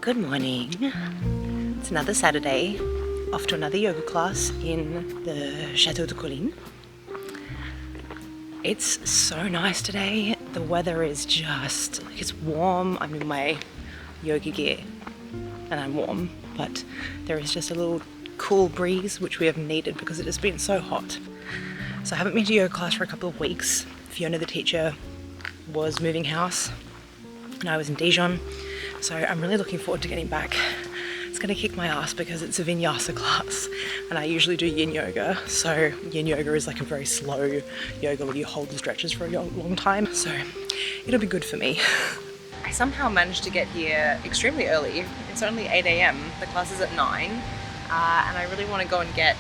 Good morning. It's another Saturday, off to another yoga class in the Chateau de Colline. It's so nice today. The weather is just, it's warm. I'm in my yoga gear and I'm warm, but there is just a little cool breeze, which we have needed because it has been so hot. So I haven't been to yoga class for a couple of weeks. Fiona, the teacher, was moving house and I was in Dijon. So I'm really looking forward to getting back. It's gonna kick my ass because it's a vinyasa class and I usually do yin yoga. So yin yoga is like a very slow yoga where you hold the stretches for a long time. So it'll be good for me. I somehow managed to get here extremely early. It's only 8 a.m. The class is at 9. And I really want to go and get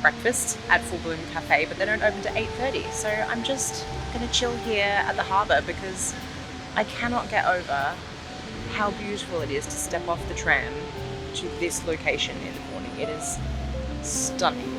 breakfast at Full Bloom Cafe, but they don't open to 8:30. So I'm just gonna chill here at the harbour because I cannot get over how beautiful it is to step off the tram to this location in the morning. It is stunning.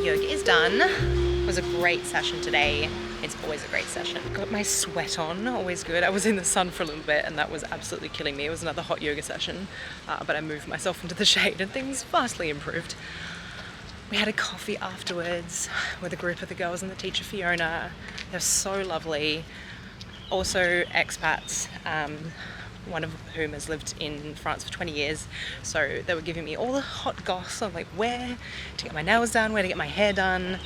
Yoga is done. It was a great session today. It's always a great session. Got my sweat on, always good. I was in the sun for a little bit and that was absolutely killing me. It was another hot yoga session, but I moved myself into the shade and things vastly improved. We had a coffee afterwards with a group of the girls and the teacher Fiona. They're so lovely. Also expats, one of whom has lived in France for 20 years. So they were giving me all the hot goss of like where to get my nails done, where to get my hair done.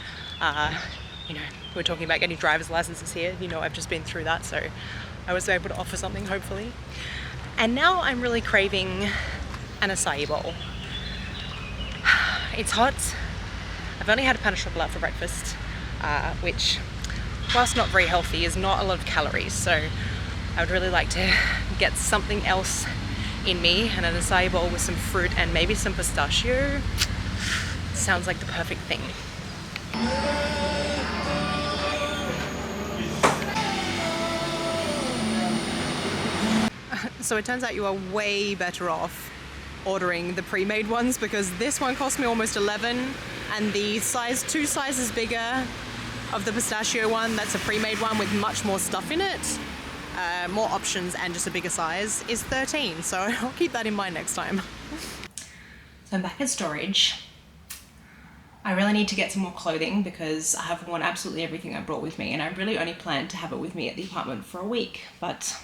You know, we're talking about getting driver's licenses here. You know, I've just been through that, so I was able to offer something, hopefully. And now I'm really craving an açai bowl. It's hot. I've only had a pain au chocolat for breakfast, which, whilst not very healthy, is not a lot of calories. So I would really like to get something else in me, and an açai bowl with some fruit and maybe some pistachio sounds like the perfect thing. So it turns out you are way better off ordering the pre-made ones because this one cost me almost 11 and the two sizes bigger of the pistachio one, that's a pre-made one with much more stuff in it, more options and just a bigger size, is 13. So I'll keep that in mind next time. So I'm back in storage. I really need to get some more clothing because I have worn absolutely everything I brought with me and I really only planned to have it with me at the apartment for a week, but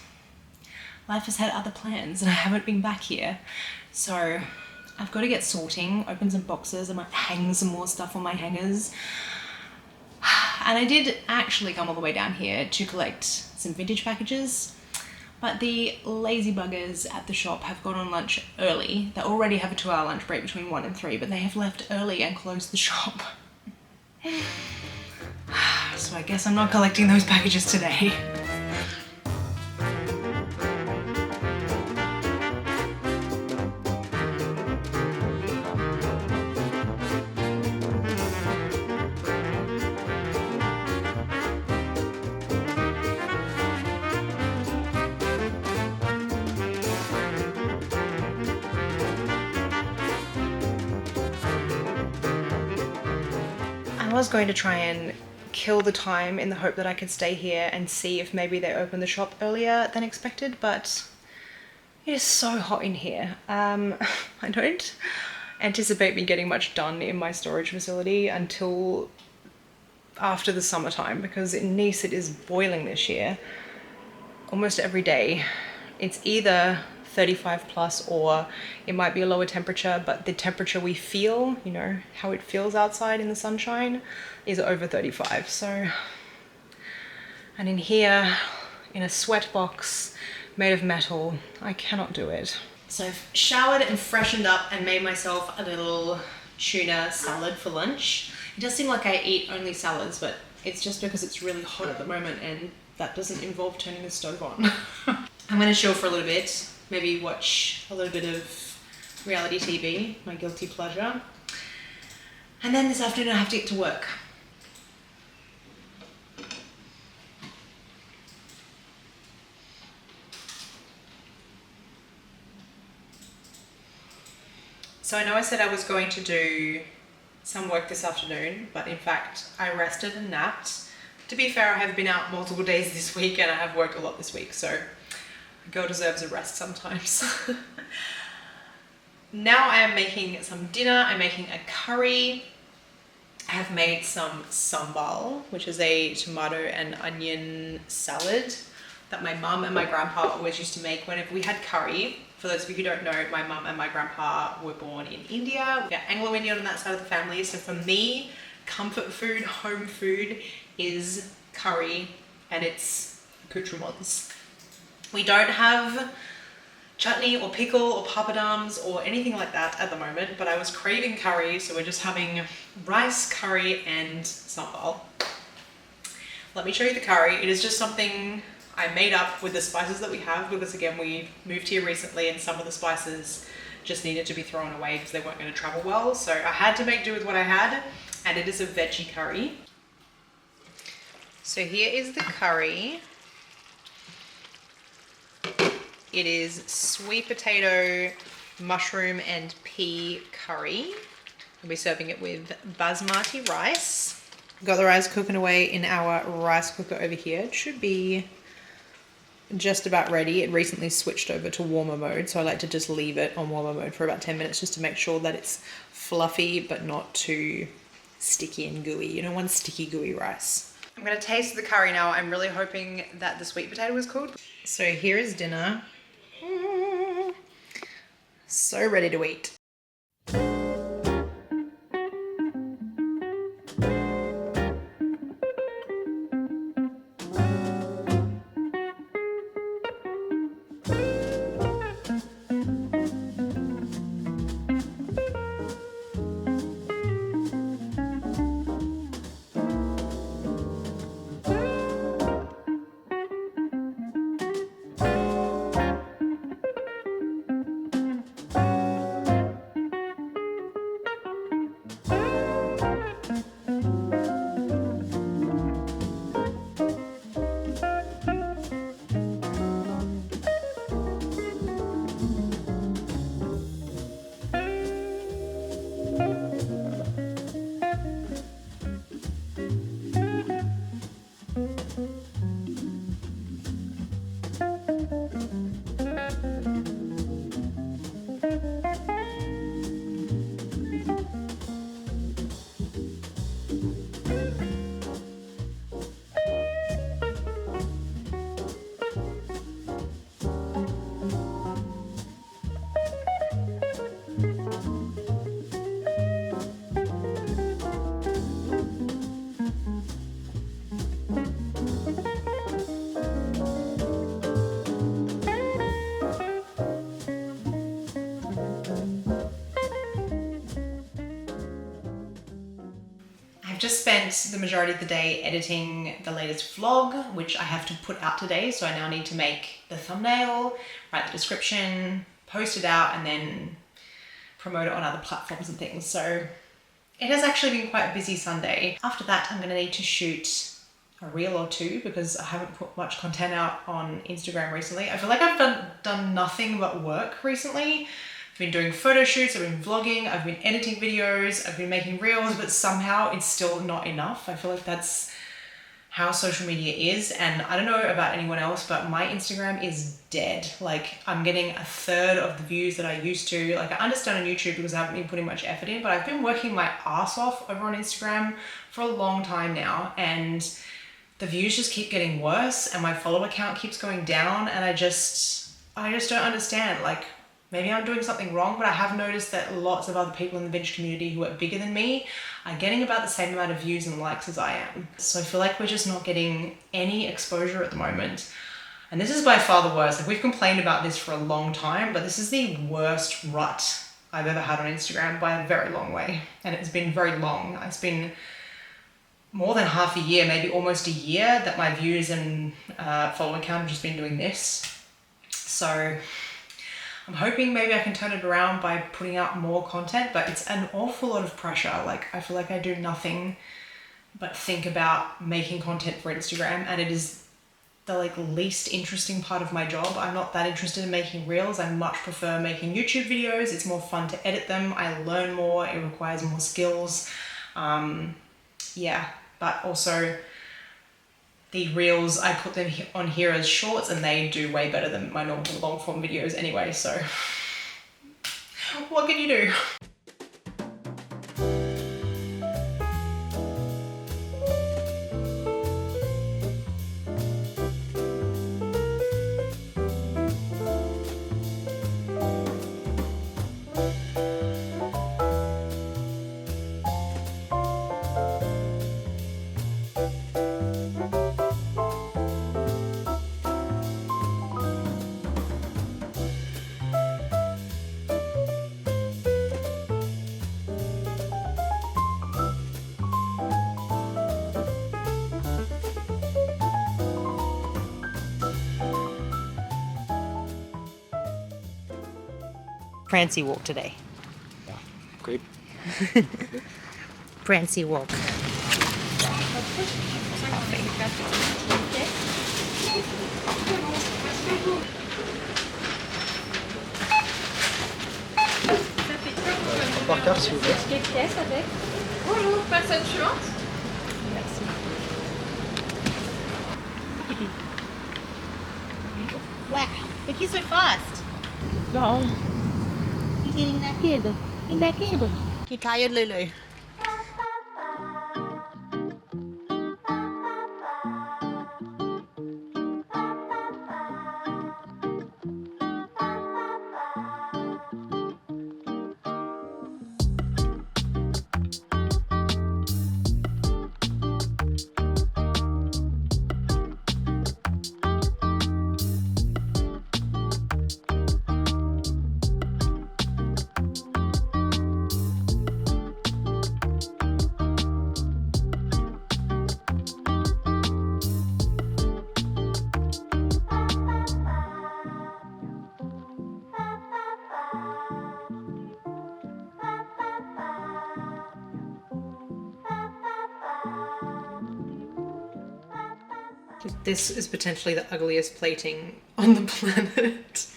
life has had other plans and I haven't been back here. So I've got to get sorting, open some boxes, I might hang some more stuff on my hangers. And I did actually come all the way down here to collect some vintage packages, but the lazy buggers at the shop have gone on lunch early. They already have a 2-hour lunch break between 1 and 3, but they have left early and closed the shop. So I guess I'm not collecting those packages today. I was going to try and kill the time in the hope that I could stay here and see if maybe they opened the shop earlier than expected, but it is so hot in here. I don't anticipate me getting much done in my storage facility until after the summertime because in Nice it is boiling this year almost every day. It's either 35 plus or it might be a lower temperature, but the temperature we feel, you know, how it feels outside in the sunshine is over 35. So, and in here, in a sweat box made of metal, I cannot do it. So I've showered and freshened up and made myself a little tuna salad for lunch. It does seem like I eat only salads, but it's just because it's really hot at the moment and that doesn't involve turning the stove on. I'm gonna chill for a little bit. Maybe watch a little bit of reality TV, my guilty pleasure. And then this afternoon I have to get to work. So I know I said I was going to do some work this afternoon, but in fact I rested and napped. To be fair, I have been out multiple days this week and I have worked a lot this week, so a girl deserves a rest sometimes. Now I am making some dinner. I'm making a curry. I have made some sambal, which is a tomato and onion salad that my mum and my grandpa always used to make whenever we had curry. For those of you who don't know, my mum and my grandpa were born in India. We are Anglo-Indian on that side of the family. So for me, comfort food, home food is curry and its accoutrements. We don't have chutney or pickle or papadums or anything like that at the moment, but I was craving curry, so we're just having rice, curry and sambal. Let me show you the curry. It is just something I made up with the spices that we have because again, we moved here recently and some of the spices just needed to be thrown away because they weren't going to travel well. So I had to make do with what I had, and it is a veggie curry. So here is the curry. It is sweet potato, mushroom and pea curry. I'll be serving it with basmati rice. Got the rice cooking away in our rice cooker over here. It should be just about ready. It recently switched over to warmer mode, so I like to just leave it on warmer mode for about 10 minutes just to make sure that it's fluffy but not too sticky and gooey. You don't want sticky gooey rice. I'm gonna taste the curry now. I'm really hoping that the sweet potato is cooked. So here is dinner. So ready to eat. Just spent the majority of the day editing the latest vlog, which I have to put out today. So I now need to make the thumbnail, write the description, post it out, and then promote it on other platforms and things. So it has actually been quite a busy Sunday. After that, I'm gonna need to shoot a reel or two because I haven't put much content out on Instagram recently. I feel like I've done nothing but work recently. I've been doing photo shoots, I've been vlogging, I've been editing videos, I've been making reels, but somehow it's still not enough. I feel like that's how social media is, and I don't know about anyone else, but my Instagram is dead. Like, I'm getting a third of the views that I used to. Like, I understand on YouTube because I haven't been putting much effort in, but I've been working my ass off over on Instagram for a long time now, and the views just keep getting worse and my follower count keeps going down, and I just don't understand. Like, maybe I'm doing something wrong, but I have noticed that lots of other people in the bench community who are bigger than me are getting about the same amount of views and likes as I am. So I feel like we're just not getting any exposure at the moment. And this is by far the worst. Like, we've complained about this for a long time, but this is the worst rut I've ever had on Instagram by a very long way. And it's been very long. It's been more than half a year, maybe almost a year, that my views and follower count have just been doing this. So I'm hoping maybe I can turn it around by putting out more content, but it's an awful lot of pressure. Like, I feel like I do nothing but think about making content for Instagram, and it is the like least interesting part of my job. I'm not that interested in making reels. I much prefer making YouTube videos. It's more fun to edit them. I learn more. It requires more skills. Yeah, but also the reels, I put them on here as shorts and they do way better than my normal long form videos anyway, so what can you do? Prancy walk today. Yeah, crepe. Prancy walk. Par carte, s'il vous plaît. Quelle pièce avec? Bonjour, personne suivante. Merci. Wow, but he's so fast. No. He's eating that kid. Eating that kid. You tired, Lulu? This is potentially the ugliest plating on the planet.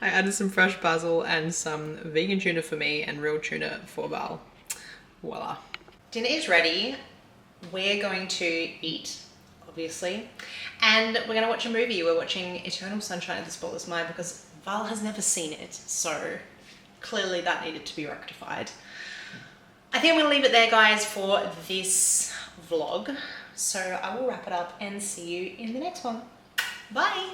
I added some fresh basil and some vegan tuna for me and real tuna for Val. Voila. Dinner is ready. We're going to eat, obviously, and we're going to watch a movie. We're watching Eternal Sunshine of the Spotless Mind because Val has never seen it, so clearly that needed to be rectified. I think I'm going to leave it there, guys, for this vlog. So I will wrap it up and see you in the next one. Bye!